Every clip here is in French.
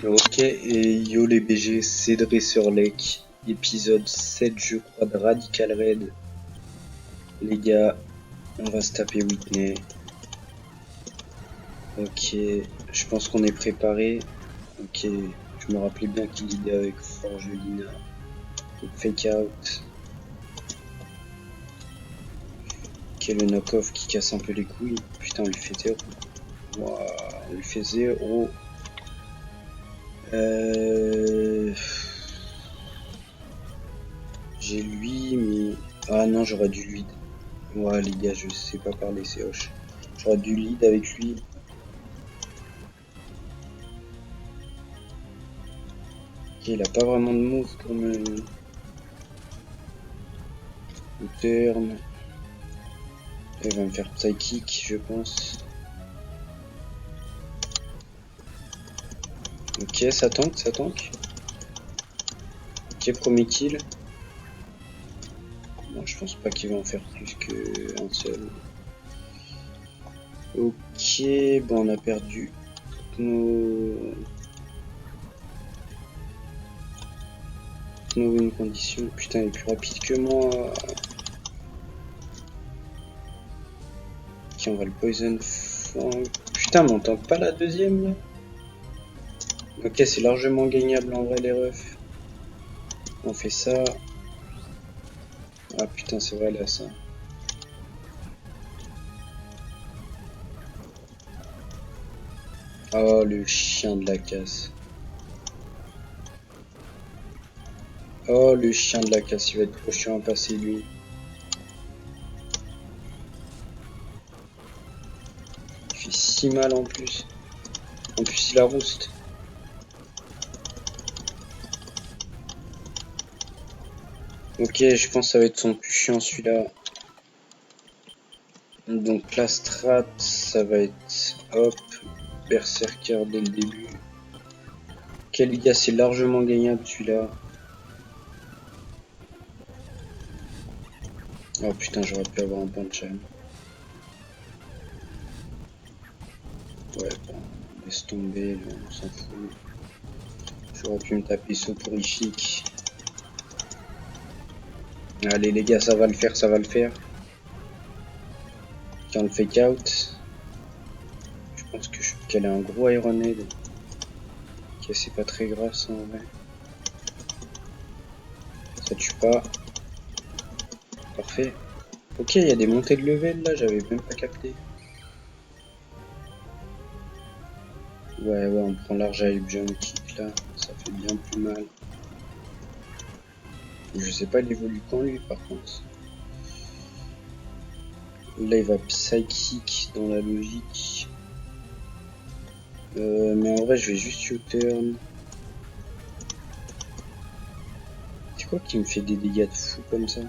Ok, et yo les BG, c'est Dresser épisode 7 je crois de Radical Red. Les gars, on va se taper Whitney. Ok, je pense qu'on est préparé. Ok, je me rappelais bien qu'il leadait avec Forgelina. Donc fake out. Ok, le knock-off qui casse un peu les couilles. Putain, on lui fait 0. Wow, on lui fait 0. J'ai lui, mais... Ah non, j'aurais dû lead. Ouais, les gars, je sais pas parler, c'est hoche. J'aurais dû lead avec lui. Ok, il a pas vraiment de move pour me... turn. Il va me faire psychic, je pense. Ok, ça tank, ça tank. Ok, premier kill. Bon, je pense pas qu'il va en faire plus qu'un seul. Ok, bon, on a perdu toutes nos win conditions. Putain, il est plus rapide que moi. Ok, on va le poison fang. Putain, mais on tank pas la deuxième là. Ok, c'est largement gagnable en vrai les refs. On fait ça. Ah putain, c'est vrai là ça. Oh, le chien de la casse. Oh, le chien de la casse, il va être trop chiant à passer lui. Il fait si mal en plus. En plus, il a roost. Ok, je pense que ça va être son plus chiant celui-là. Donc la strat, ça va être hop, berserker dès le début. Ok les gars, c'est largement gagnable celui-là. Oh putain, j'aurais pu avoir un punch. Ouais, bon, laisse tomber, là, on s'en fout. J'aurais pu me taper soporifique. Allez les gars, ça va le faire, ça va le faire. Ok, on le fake out. Je pense que je peux caler un gros Iron Head. Ok, c'est pas très grave ça en vrai. Ça tue pas. Parfait. Ok, il y a des montées de level là, j'avais même pas capté. Ouais, on prend large avec jump kick là, ça fait bien plus mal. Je sais pas, il évolue quand lui par contre. Là il va psychic dans la logique. Mais en vrai je vais juste U-turn. C'est quoi qui me fait des dégâts de fou comme ça?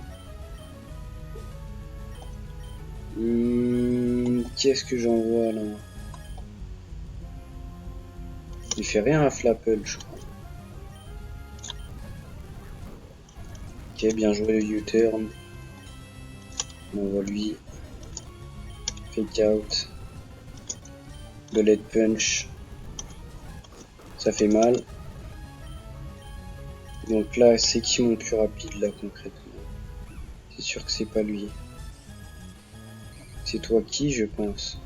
Qu'est-ce que j'envoie là? Il fait rien à Flapple je crois. Ok, bien joué le U-turn. On envoie lui. Fake out. Bullet punch. Ça fait mal. Donc là, c'est qui mon plus rapide là concrètement? C'est sûr que c'est pas lui. C'est toi qui, je pense.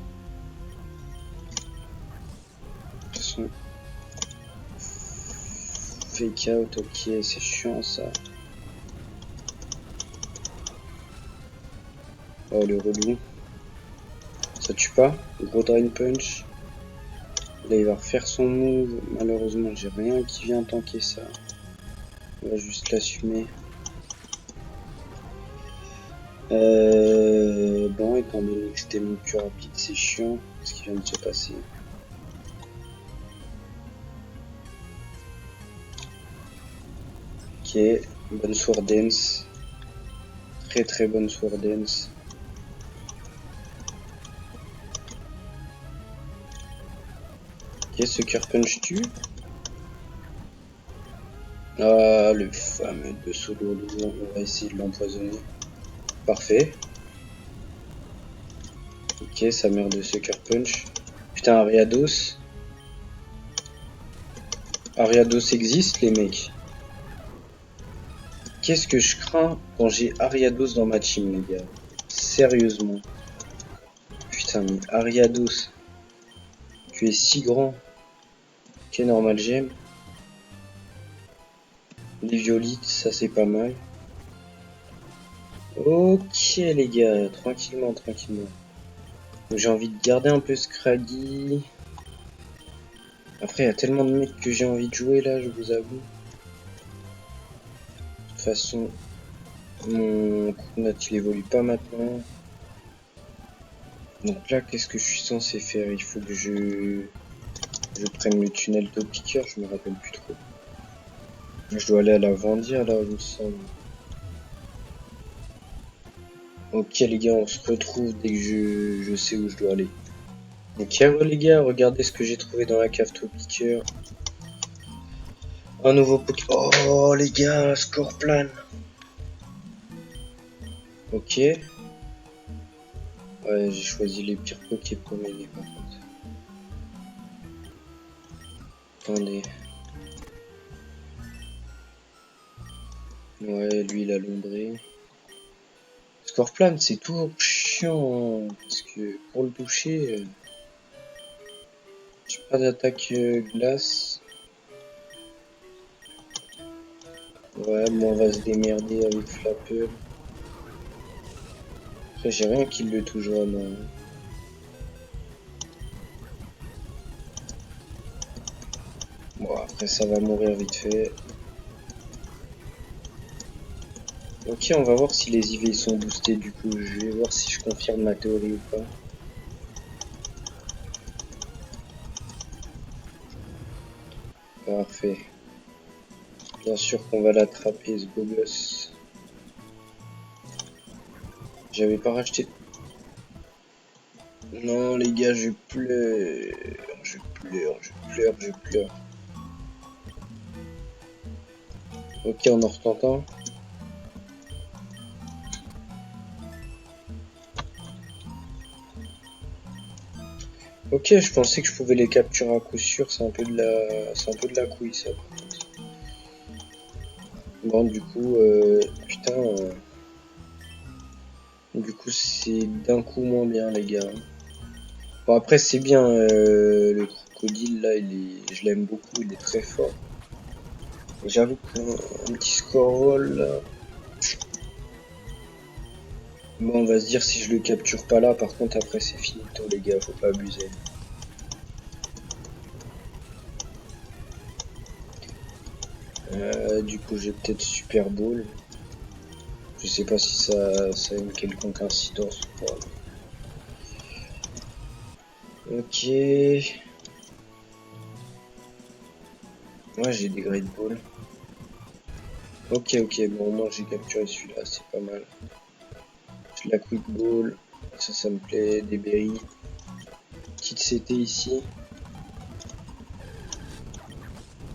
De toute façon. Fake out, ok, c'est chiant ça. Oh le relou. Ça tue pas. Gros drain punch. Là il va refaire son move. Malheureusement j'ai rien qui vient tanker ça. On va juste l'assumer. Bon, étant donné que c'était mon plus rapide, c'est chiant ce qui vient de se passer. Ok, bonne sword dance. Très bonne sword dance. Ok, ce cœur punch tue. Ah, le fameux de solo lourd, on va essayer de l'empoisonner. Parfait. Ok, ça meurt de Sucker Punch. Putain, Ariados. Ariados existe, les mecs. Qu'est-ce que je crains quand j'ai Ariados dans ma team, les gars. Sérieusement. Putain, mais Ariados. Tu es si grand. Ok, normal, j'aime. Les violites, ça c'est pas mal. Ok, les gars, tranquillement, tranquillement. J'ai envie de garder un peu Scraggy. Après, il y a tellement de mecs que j'ai envie de jouer là, je vous avoue. De toute façon, mon Kunat il évolue pas maintenant. Donc là, qu'est-ce que je suis censé faire? Il faut que je prenne le tunnel de piqueur, je me rappelle plus trop. Je dois aller à la Vendir là, il me semble. Ok les gars, on se retrouve dès que je sais où je dois aller. Ok les gars, regardez ce que j'ai trouvé dans la cave to piqueur. Un nouveau Pokémon. Oh les gars, Scorplan. Ok. Ouais, j'ai choisi les pires Poké pour m'aider par contre. Attendez. Ouais, lui il a l'ombré. Scorplan c'est toujours chiant. Parce que pour le toucher, j'ai pas d'attaque glace. Ouais, bon on va se démerder avec Flapple. Après j'ai rien qui le touche vraiment. Bon après ça va mourir vite fait. Ok, on va voir si les IV sont boostés du coup. Je vais voir si je confirme ma théorie ou pas. Parfait. Bien sûr qu'on va l'attraper ce beau gosse. J'avais pas racheté. Non les gars, je pleure. Je pleure, je pleure, je pleure. Ok, on en retente un. Ok, je pensais que je pouvais les capturer à coup sûr. C'est un peu de la couille ça. Bon, du coup, putain. Du coup, c'est d'un coup moins bien, les gars. Bon, après, c'est bien. Le crocodile, là, je l'aime beaucoup. Il est très fort. Et j'avoue qu'un petit score roll, là. Bon, on va se dire si je le capture pas là. Par contre, après, c'est finito, les gars. Faut pas abuser. Du coup, j'ai peut-être Super Bowl. Je sais pas si ça a une quelconque incidence ou pas. Ok. Ouais, j'ai des Great Balls. Ok, bon, moi j'ai capturé celui-là, c'est pas mal. J'ai la Quick Ball. Ça me plaît. Des berries. Petite CT ici.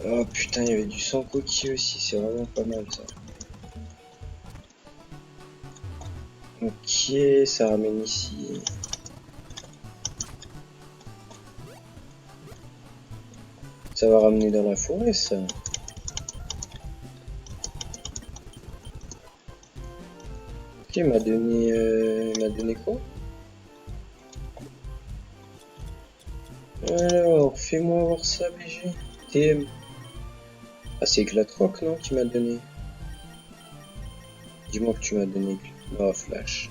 Oh putain, il y avait du sang coquille aussi, c'est vraiment pas mal ça. Ok, ça ramène ici. Ça va ramener dans la forêt ça. Ok, il m'a donné quoi? Alors, fais-moi voir ça, BG. TM. Ah, c'est Glatrock, non, qui m'a donné? Dis-moi que tu m'as donné. Oh, Flash.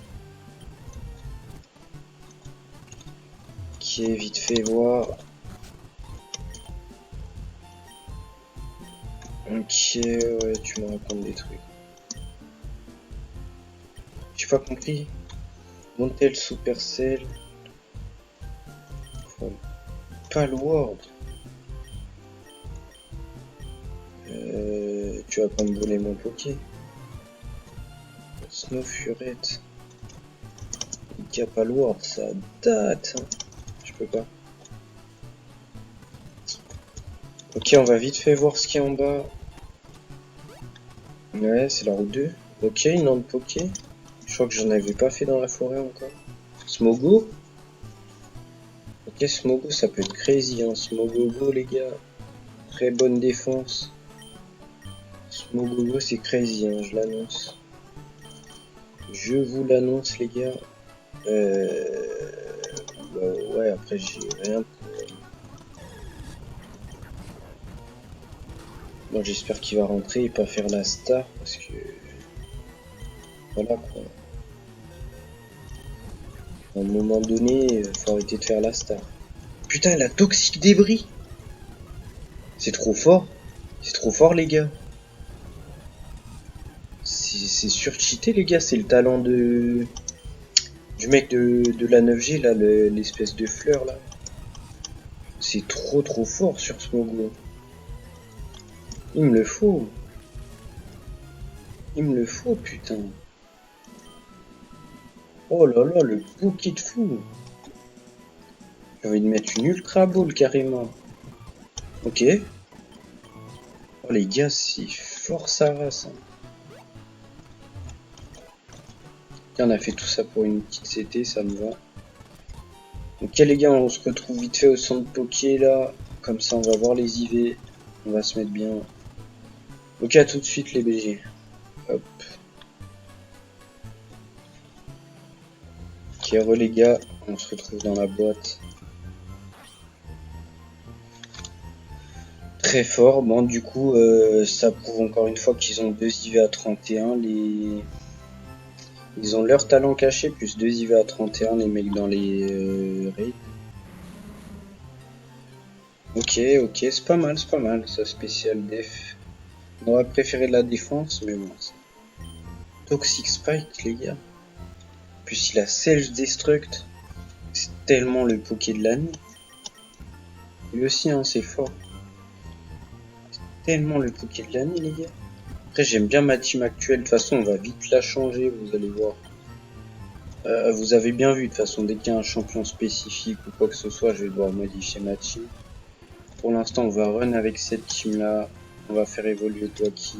Ok, vite fait voir. Ok, ouais, tu me racontes des trucs. J'ai pas compris. Montel Supercell. Palworld. Tu vas pas me voler mon Poké. Snowfurette. Palworld, ça date. Hein. Je peux pas. Ok, on va vite fait voir ce qu'il y a en bas. Ouais, c'est la route 2. Ok, une lampe Poké. Je crois que j'en avais pas fait dans la forêt encore. Smogo. Ok, Smogo, ça peut être crazy, hein. Smogo, les gars. Très bonne défense. Smogogo c'est crazy, hein, je l'annonce. Je vous l'annonce les gars. Bah, ouais, après j'ai rien. Bon, j'espère qu'il va rentrer et pas faire la star parce que voilà quoi. À un moment donné, faut arrêter de faire la star. Putain, la toxique débris. C'est trop fort. C'est trop fort les gars. C'est surcheaté les gars, c'est le talent du mec de la 9G là, l'espèce de fleur là. C'est trop fort sur ce Smogo. Il me le faut. Il me le faut putain. Oh là là, le bouquet de fou. J'ai envie de mettre une ultra ball carrément. Ok. Oh les gars, c'est fort sa race. Hein. On a fait tout ça pour une petite CT, ça me va. Ok les gars, on se retrouve vite fait au centre poké là. Comme ça on va voir les IV. On va se mettre bien. Ok, à tout de suite les BG. Hop. Ok, re les gars, on se retrouve dans la boîte. Très fort. Bon, du coup, ça prouve encore une fois qu'ils ont 2 IV à 31. Ils ont leur talent caché, plus 2 IV à 31, les mecs dans les raids. Ok, c'est pas mal, ça spécial def. On aurait préféré la défense, mais bon. Toxic Spike, les gars. Puis il a Self-Destruct. C'est tellement le poké de l'année. Lui aussi, hein, c'est fort. Tellement le poké de l'année, les gars. Après, j'aime bien ma team actuelle. De toute façon, on va vite la changer, vous allez voir. Vous avez bien vu, de toute façon, dès qu'il y a un champion spécifique ou quoi que ce soit, je vais devoir modifier ma team. Pour l'instant, on va run avec cette team-là. On va faire évoluer Toaki.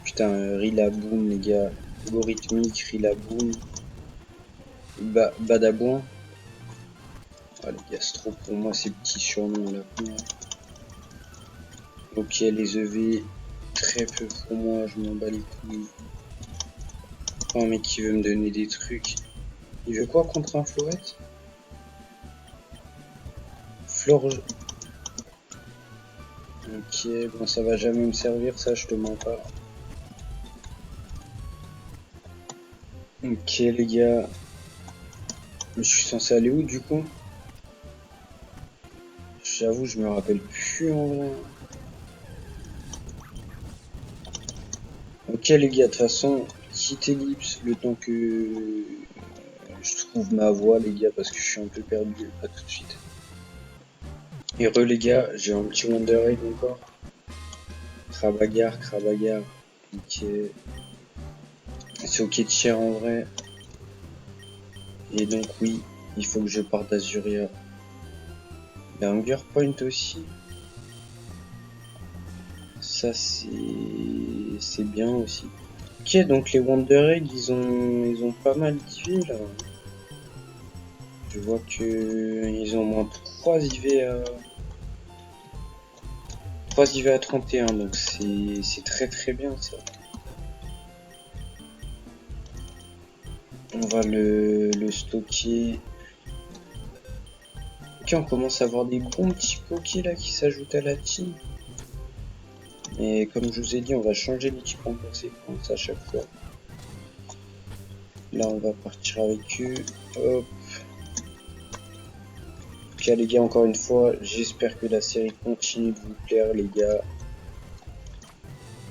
Putain, Rilaboom, les gars. Algorithmique, Rilaboom. Badabouin. Ah, les gars, c'est trop pour moi, ces petits surnoms là. Ok, les EV, très peu pour moi, je m'en bats les couilles. Oh, un mec qui veut me donner des trucs. Il veut quoi contre un Florette? Florge. Ok, bon, ça va jamais me servir, ça, je te mens pas. Ok, les gars. Je suis censé aller où, du coup? J'avoue, je me rappelle plus en vrai. Ok, les gars, de toute façon, quitte Ellipse le temps que je trouve ma voie, les gars, parce que je suis un peu perdu. À tout de suite. Et re, les gars, j'ai un petit Wonder Egg encore. Krabagar. Ok. C'est ok de cher en vrai. Et donc, oui, il faut que je parte d'Azuria. Il y a Hunger Point aussi. Ça, c'est bien aussi. Ok, donc les Wonder Egg, ils ont pas mal d'IV là. Je vois que ils ont au moins 3 IV à 31, donc c'est très bien ça. On va le stocker. Ok, on commence à avoir des bons petits pokés là qui s'ajoutent à la team. Et comme je vous ai dit, on va changer l'équipe en conséquence à chaque fois. Là, on va partir avec eux. Hop. Ok les gars, encore une fois, j'espère que la série continue de vous plaire les gars.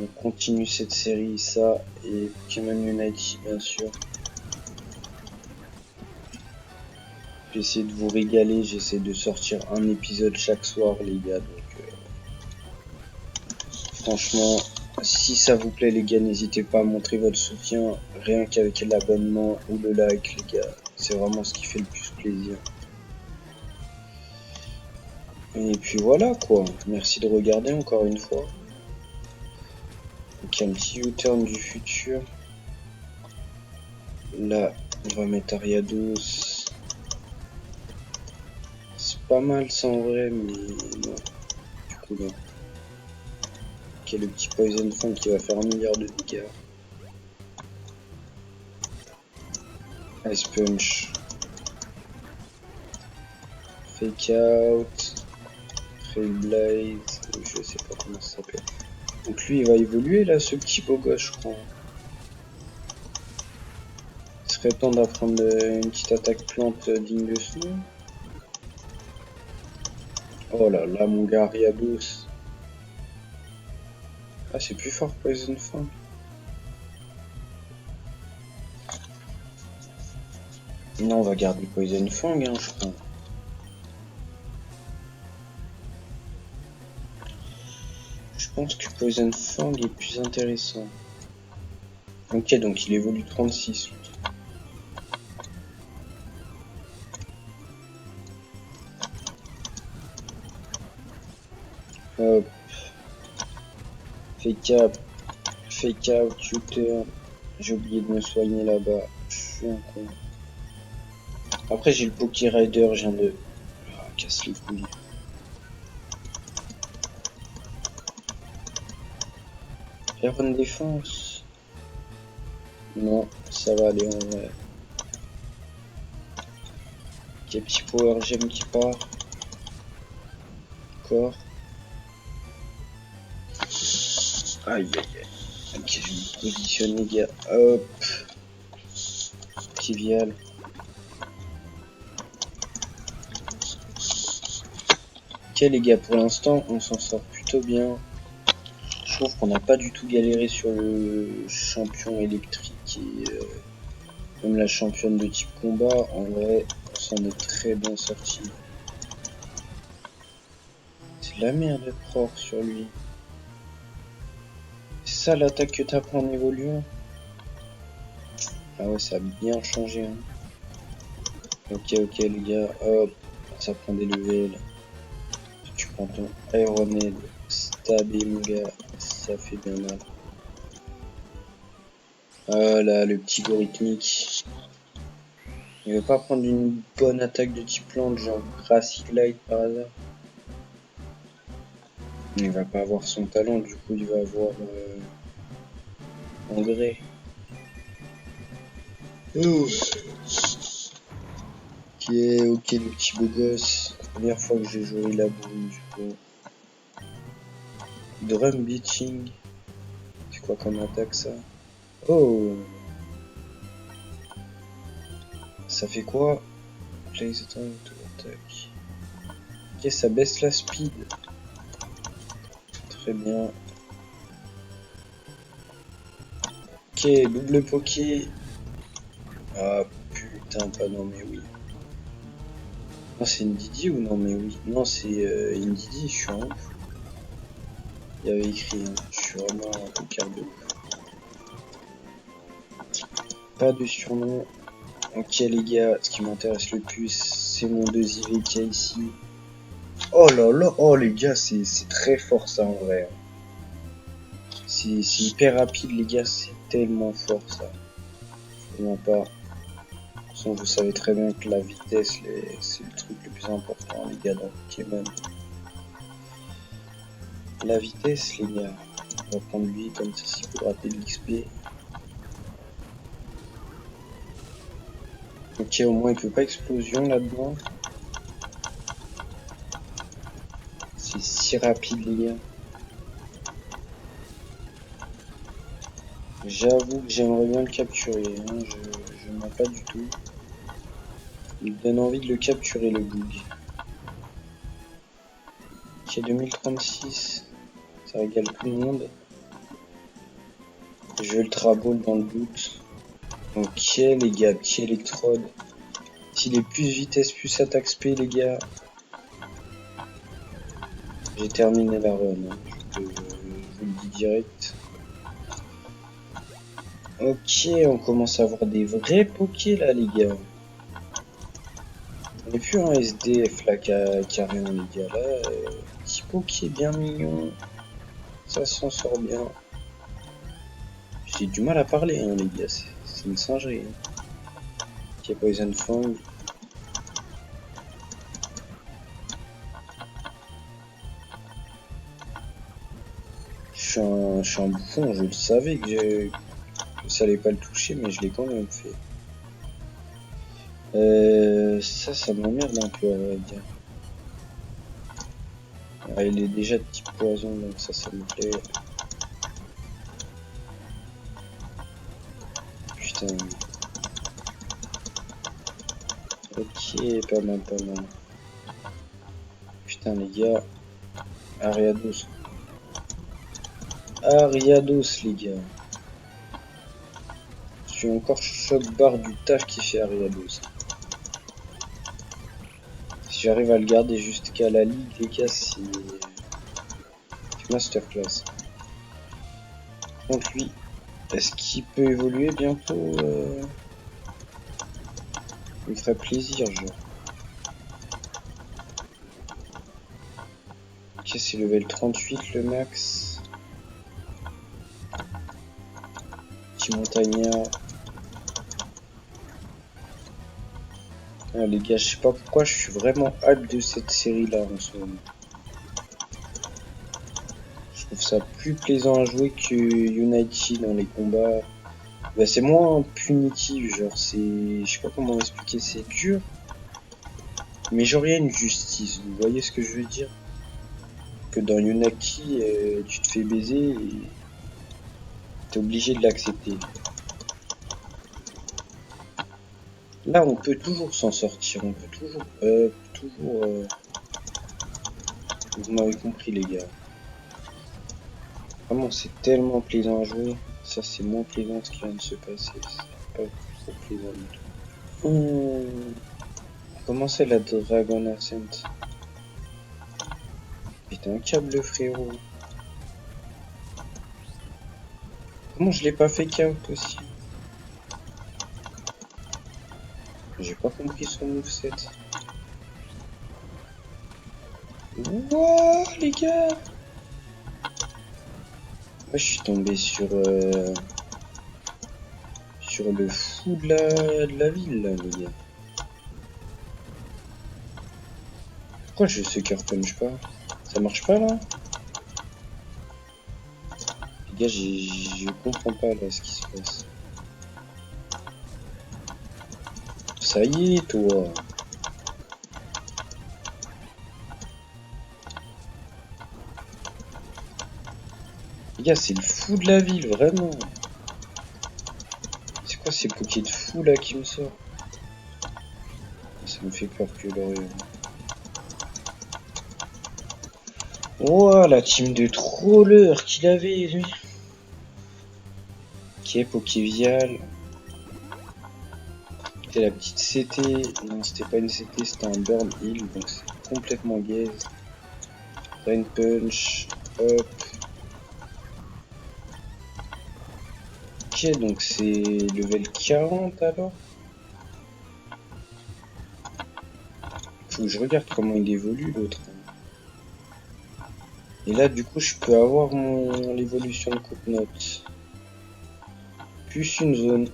On continue cette série, ça, et Pokémon Unite bien sûr. J'essaie de vous régaler, j'essaie de sortir un épisode chaque soir les gars. Donc franchement, si ça vous plaît les gars, n'hésitez pas à montrer votre soutien, rien qu'avec l'abonnement ou le like les gars. C'est vraiment ce qui fait le plus plaisir. Et puis voilà quoi, merci de regarder encore une fois. Donc un petit U-turn du futur. Là, on va mettre Ariados. C'est pas mal ça en vrai, mais non. coup là. Ok, le petit Poison Fang qui va faire 1 milliard de dégâts. Ice Punch. Fake Out. Trailblaze. Je sais pas comment ça s'appelle. Donc lui il va évoluer là, ce petit beau gosse, je crois. Il serait temps d'apprendre une petite attaque plante digne de ce nom. Oh là là, mon gars Riados. Ah, c'est plus fort Poison Fang. Non, on va garder Poison Fang, hein, je crois. Je pense que Poison Fang est plus intéressant. Ok, donc il évolue 36. Hop. Fake out, shooter. J'ai oublié de me soigner là-bas. Je suis un con. Après, j'ai le Poké Rider, je viens de... Ah, casse les couilles. Faire une défense. Non, ça va aller en vrai. Ok, petit Power Gem qui part. Encore. Aïe aïe aïe. Ok, je me positionne les gars. Hop. Petit vial. Ok les gars, pour l'instant on s'en sort plutôt bien. Je trouve qu'on n'a pas du tout galéré sur le champion électrique et même la championne de type combat. En vrai, on s'en est très bien sorti. C'est de la merde d'être propre sur lui. C'est ça l'attaque que t'apprends en évoluant. Ah ouais, ça a bien changé. Hein. Ok les gars, hop, ça prend des levels. Tu prends ton Aeronade, stabé mon gars, ça fait bien mal. Ah là, le petit Gorithmic. Il veut pas prendre une bonne attaque de type plante, genre Grassy Glide par hasard. Il va pas avoir son talent, du coup il va avoir Engrais. Oh. Ok, le petit beau gosse. Première fois que j'ai joué la boule, du coup. Drum Beating. C'est quoi comme attaque ça? Oh! Ça fait quoi? Place time to attack. Ok, ça baisse la speed. Très bien. Ok, double poké. Ah putain, pas non mais oui. Non, c'est Ndidi ou non mais oui? Non, c'est Ndidi, je suis un ouf. Il y avait écrit, hein. Je suis vraiment un cœur de ouf. Pas de surnom. Ok les gars, ce qui m'intéresse le plus, c'est mon 2IV qu'il y a ici. Oh là là, oh les gars, c'est très fort ça en vrai. C'est hyper rapide les gars, c'est tellement fort ça. Vraiment pas. De toute façon, vous savez très bien que la vitesse, c'est le truc le plus important les gars dans Pokémon. La vitesse les gars. On va prendre lui comme ça s'il faut gratter de l'XP. Ok, au moins il peut pas explosion là-dedans. C'est si rapide les gars. J'avoue que j'aimerais bien le capturer, hein. Je mens pas du tout. Il me donne envie de le capturer le bug. Ok, 2036. Ça régale tout le monde. Je vais Ultra Ball dans le doute. Ok les gars, petit électrode. S'il est plus vitesse, plus attaque spé les gars. J'ai terminé la run, hein. Je vous le dis direct. Ok, on commence à avoir des vrais pokés là les gars. On n'est plus en SDF là carrément les gars. Là, petit poké bien mignon. Ça s'en sort bien. J'ai du mal à parler hein les gars, c'est une singerie. Hein. Ok, Poison Fang. Je suis un bouffon, je le savais que ça allait pas le toucher, mais je l'ai quand même fait. Ça m'emmerde un peu, à vrai dire. Ah, il est déjà de type poison, donc ça me plaît. Putain. Ok, pas mal, pas mal. Putain, les gars. Ariados. Ariados, les gars. Je suis encore choc barre du taf qui fait Ariados. Si j'arrive à le garder jusqu'à la ligue, les gars, c'est masterclass. Donc lui, est-ce qu'il peut évoluer bientôt Il me ferait plaisir, genre. Ok, c'est level 38 le max. Petit montagnard. Ah, les gars, je sais pas pourquoi, je suis vraiment hype de cette série-là en ce moment. Je trouve ça plus plaisant à jouer que Unity dans les combats. Bah, c'est moins punitif, genre c'est... Je sais pas comment expliquer, c'est dur. Mais genre il y a une justice, vous voyez ce que je veux dire? Que dans Unity, tu te fais baiser et t'es obligé de l'accepter. Là on peut toujours s'en sortir, on peut toujours... Vous m'avez compris les gars. Vraiment c'est tellement plaisant à jouer. Ça c'est moins plaisant ce qui vient de se passer. C'est pas trop plaisant du tout. Comment c'est la Dragon Ascent? Putain, un câble frérot. Comment je l'ai pas fait count aussi? J'ai pas compris son moveset. Wouah les gars! Moi je suis tombé sur le fou de la ville là les gars. Pourquoi je sucker punch pas? Ça marche pas là? Les gars je comprends pas là ce qui se passe. Ça y est toi! Les gars c'est le fou de la ville vraiment! C'est quoi ces pokés de fou là qui me sortent? Ça me fait peur que l'Orient. Oh la team de trollers qu'il avait lui! Ok, Pokévial. C'était la petite CT. Non, c'était pas une CT, c'était un Burn Heal, donc c'est complètement gaze. Rain Punch. Hop. Ok, donc c'est level 40 alors. Faut que je regarde comment il évolue l'autre. Et là, du coup, je peux avoir l'évolution de Cooknote. Plus une zone.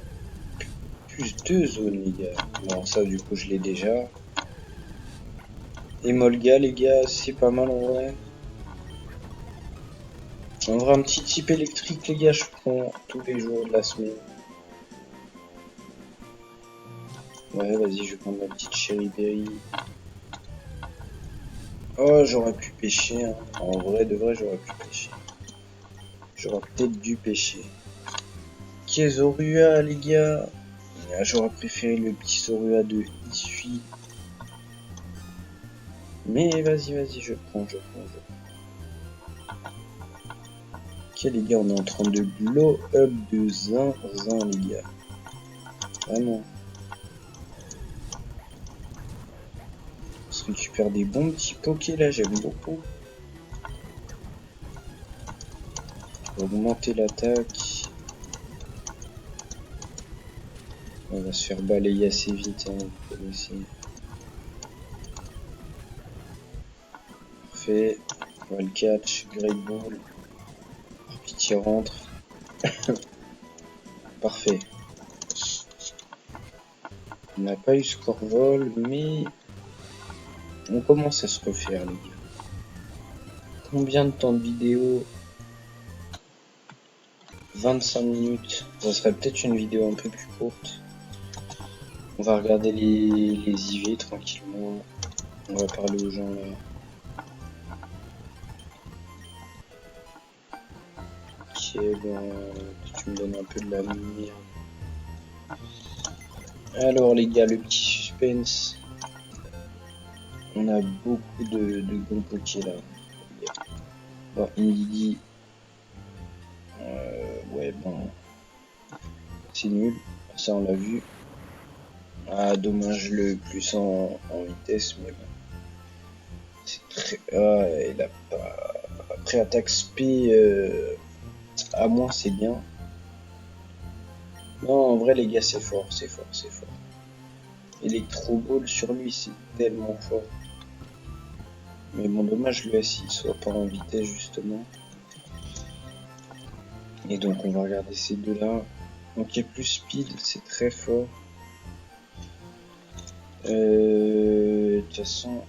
Plus deux zones, les gars. Bon, ça, du coup, je l'ai déjà. Et Molga, les gars, c'est pas mal en vrai. En vrai, un petit type électrique, les gars, je prends tous les jours de la semaine. Ouais, vas-y, je vais prendre ma petite Cherry Berry. Oh, j'aurais pu pêcher. Hein. En vrai, de vrai, j'aurais pu pêcher. J'aurais peut-être dû pêcher. Zorua, les gars. Ah, j'aurais préféré le petit Zorua de Isui. Mais vas-y, je prends. Ok, les gars, on est en train de blow up de zinzin, les gars. Vraiment. On se récupère des bons petits pokés là, j'aime beaucoup. On va augmenter l'attaque. On va se faire balayer assez vite, hein, vous connaissez. Parfait. On va le catch. Great Ball. Par pitié, rentre. Parfait. On n'a pas eu score vol, mais on commence à se refaire, les gars. Combien de temps de vidéo? 25 minutes. Ça serait peut-être une vidéo un peu plus courte. On va regarder les IV tranquillement. On va parler aux gens là. Ok, bon, tu me donnes un peu de la merde. Alors les gars, le petit suspense. On a beaucoup de bons pokés là. Bon, Indigui. Ouais, bon. C'est nul. Ça, on l'a vu. Ah, dommage le plus en vitesse, mais bon. C'est très. Ah, il a pas. Après, attaque SP à moins, c'est bien. Non, en vrai, les gars, c'est fort, c'est fort, c'est fort. Electro Ball sur lui, c'est tellement fort. Mais bon, dommage le S, il soit pas en vitesse, justement. Et donc, on va regarder ces deux-là. Donc, plus speed, c'est très fort. De toute façon,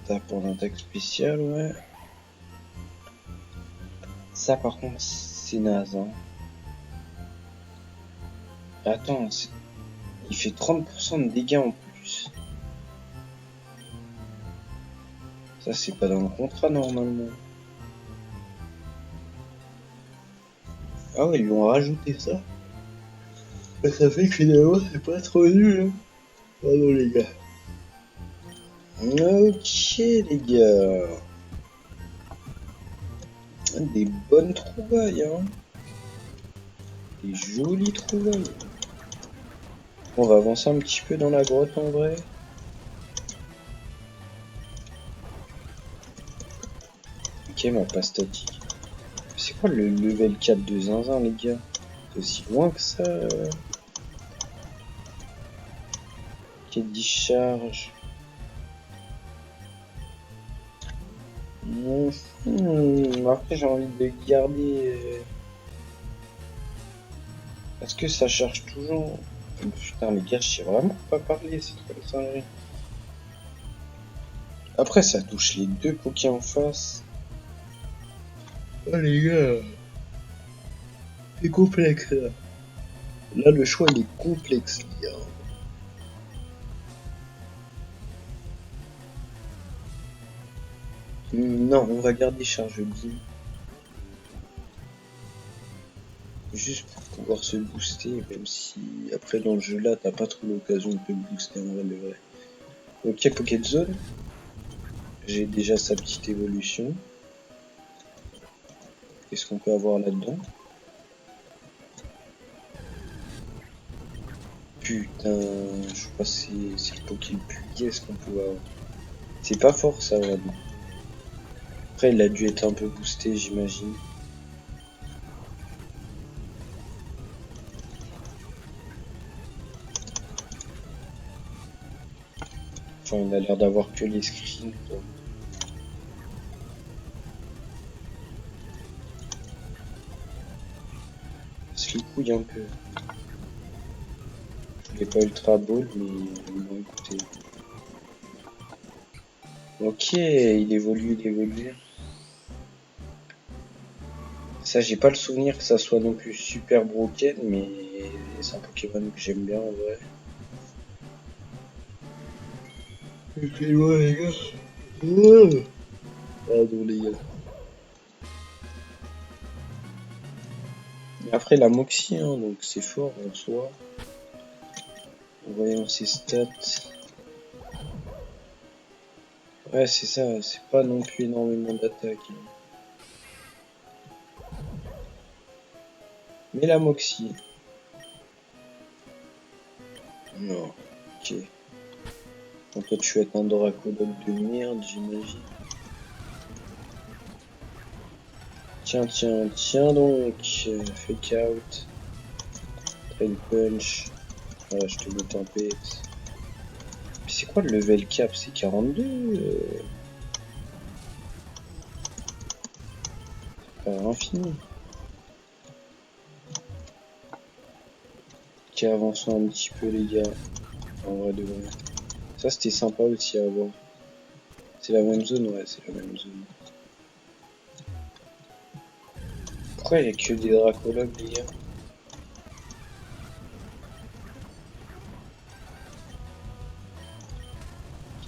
tape en attaque spéciale, ouais. Ça, par contre, c'est naze, hein. Attends, il fait 30% de dégâts en plus. Ça, c'est pas dans le contrat, normalement. Ah ouais, ils lui ont rajouté ça. Bah, ça fait que finalement, c'est pas trop nul, hein. Pardon, les gars. Ok, les gars. Des bonnes trouvailles, hein. Des jolies trouvailles. On va avancer un petit peu dans la grotte, en vrai. Ok, ma pas statique. C'est quoi le level 4 de Zinzin, les gars? C'est aussi loin que ça. Quai de discharge. Après, j'ai envie de garder. Est-ce que ça charge toujours? Putain, les gars, je sais vraiment pas parler, c'est trop ça. Après, ça touche les deux pokés en face. Oh, les gars. C'est complexe, là. Là, le choix, il est complexe, les gars. Non, on va garder charge beam. Juste pour pouvoir se booster, même si après dans le jeu là, t'as pas trop l'occasion de te booster en vrai de vrai. Ok, Pocket Zone. J'ai déjà sa petite évolution. Qu'est-ce qu'on peut avoir là-dedans? Putain, je crois que c'est le Poké le plus guess qu'on peut avoir. C'est pas fort ça vraiment. Après, il a dû être un peu boosté, j'imagine. Enfin, il a l'air d'avoir que les screens, quoi. Se les couilles un peu. Je voulais pas ultra ball, mais bon, écoutez. Ok, il évolue, il évolue. Ça, j'ai pas le souvenir que ça soit non plus super broken, mais c'est un Pokémon que j'aime bien en vrai. Excusez-moi les gars. Pardon les gars. Après la Moxie, hein, donc c'est fort en soi. Voyons ses stats. Ouais, c'est ça, c'est pas non plus énormément d'attaque. Hein. Mais la Moxie. Non, ok. Donc toi tu vas être un Doracodon de merde, j'imagine. Tiens, tiens, tiens donc. Fake out. Train punch. Voilà, je te mets tempête. Mais c'est quoi le level cap? C'est 42 infini. Ok, avançons un petit peu les gars. En vrai de vrai. Ça c'était sympa aussi à voir. C'est la même zone, ouais, c'est la même zone. Pourquoi il y a que des dracologues, les gars?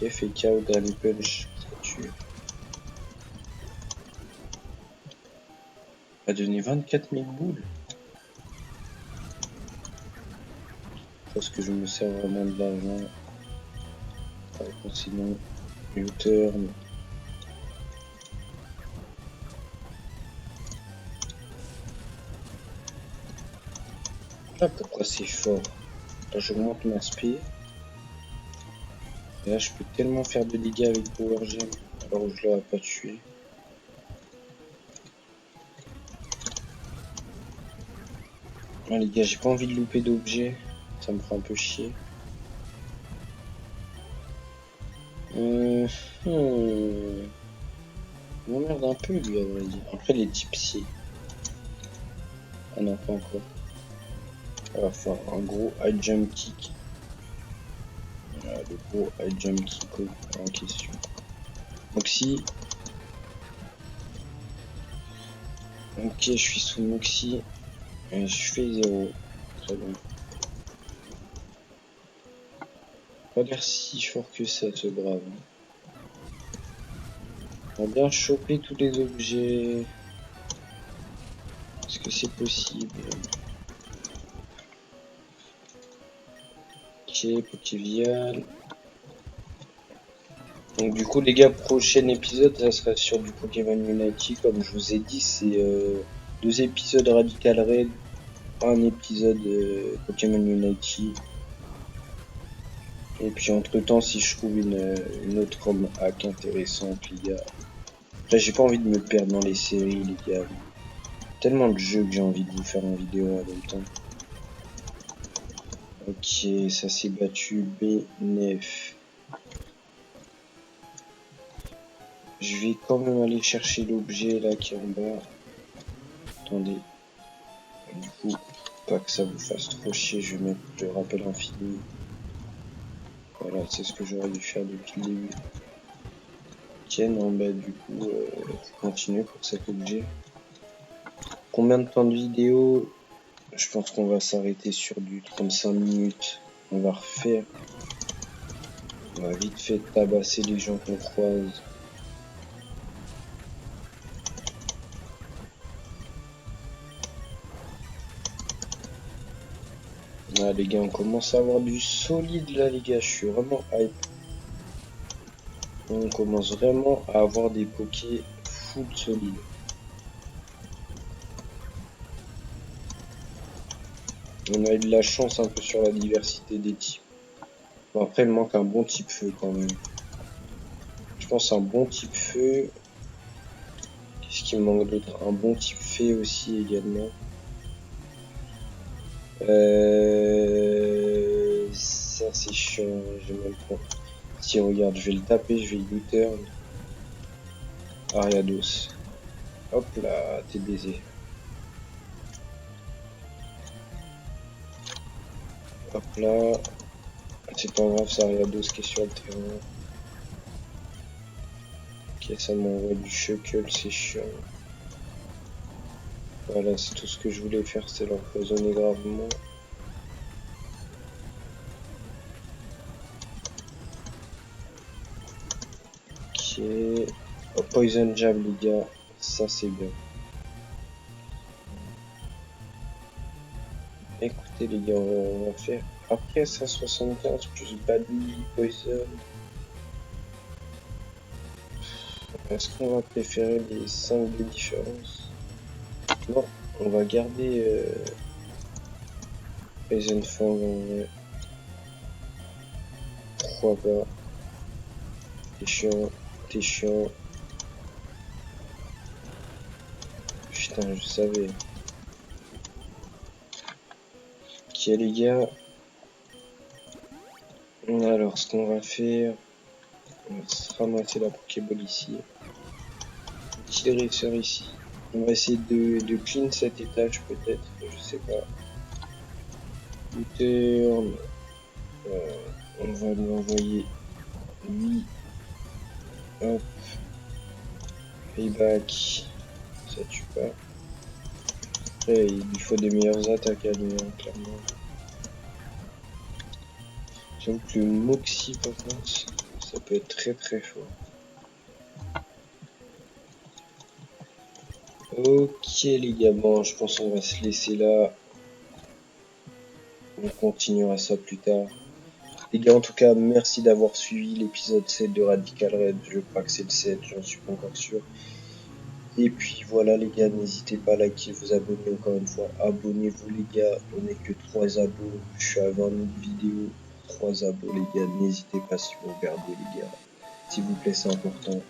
Ok, fait KO Dragon Punch, ça tue. A donné 24 000 boules. Parce que je me sers vraiment de l'argent. Sinon, U-turn. Là, pourquoi c'est fort? Là, j'augmente ma speed. Et là, je peux tellement faire de dégâts avec Power Gem. Alors je l'aurais pas tué. Ah, les gars, j'ai pas envie de louper d'objets. Ça me fera un peu chier. Hmm. Il m'emmerde un peu, lui, à vrai dire. Après, les types psy. Ah non, pas encore. On va faire un gros high jump kick. Voilà, le gros high jump kick en question. Moxie. Ok, je suis sous Moxie. Et je fais 0. Très bien. Pas l'air si fort que ça, ce brave. On va bien choper tous les objets. Est-ce que c'est possible? Ok, Pokévial. Donc du coup les gars, prochain épisode, ça sera sur du Pokémon Unity. Comme je vous ai dit, c'est 2 épisodes Radical Raid, un épisode Pokémon Unity. Et puis entre temps, si je trouve une autre ROM hack intéressante, les gars. Là, j'ai pas envie de me perdre dans les séries, les gars. Tellement de jeux que j'ai envie de vous faire en vidéo en même temps. Ok, ça s'est battu B9. Je vais quand même aller chercher l'objet là qui est en bas. Attendez. Du coup, pas que ça vous fasse trop chier, je vais mettre le rappel infini. Voilà, c'est ce que j'aurais dû faire depuis le début. Ok, non, bah du coup, continuer pour cet objet. Combien de temps de vidéo? Je pense qu'on va s'arrêter sur du 35 minutes. On va refaire. On va vite fait tabasser les gens qu'on croise. Ah les gars, on commence à avoir du solide là les gars, je suis vraiment hype. On commence vraiment à avoir des pokés full solides. On a eu de la chance un peu sur la diversité des types. Bon, après il me manque un bon type feu quand même. Je pense un bon type feu. Qu'est-ce qui me manque d'autre? Un bon type fée aussi également. Ça c'est chiant, j'ai même pas. Si regarde, je vais le taper, je vais U-turn. Ariados. Hop là, t'es baisé. Hop là. C'est pas grave, c'est Ariados qui est sur le terrain. Ok, ça m'envoie du Shuckle, c'est chiant. Voilà, c'est tout ce que je voulais faire, c'est l'empoisonner gravement. Ok. Oh, Poison Jab, les gars. Ça, c'est bien. Écoutez, les gars, on va faire après 175 plus Badly, Poison. Est-ce qu'on va préférer les 5 de différence? Non, on va garder Poison Fang en vrai. Pourquoi pas? T'es chiant, t'es chiant. Putain, je savais. Ok, les gars. Alors, ce qu'on va faire, on va se ramasser la Pokéball ici. Petit dresseur ici. On va essayer de clean cet étage peut-être, je sais pas. U-turn. On va lui envoyer lui. Hop. Payback. Ça tue pas. Après, il lui faut des meilleures attaques à lui, hein, clairement. J'avoue que le Moxie, par contre, ça peut être très très fort. Ok les gars, bon, je pense qu'on va se laisser là. On continuera ça plus tard. Les gars, en tout cas, merci d'avoir suivi l'épisode 7 de Radical Red. Je crois que c'est le 7, j'en suis pas encore sûr. Et puis voilà les gars, n'hésitez pas à liker, vous abonner encore une fois. Abonnez-vous les gars, on n'est que 3 abos. Je suis à 20 000 vidéos. 3 abos les gars, n'hésitez pas si vous regardez les gars. S'il vous plaît, c'est important.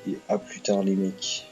Et à plus tard les mecs.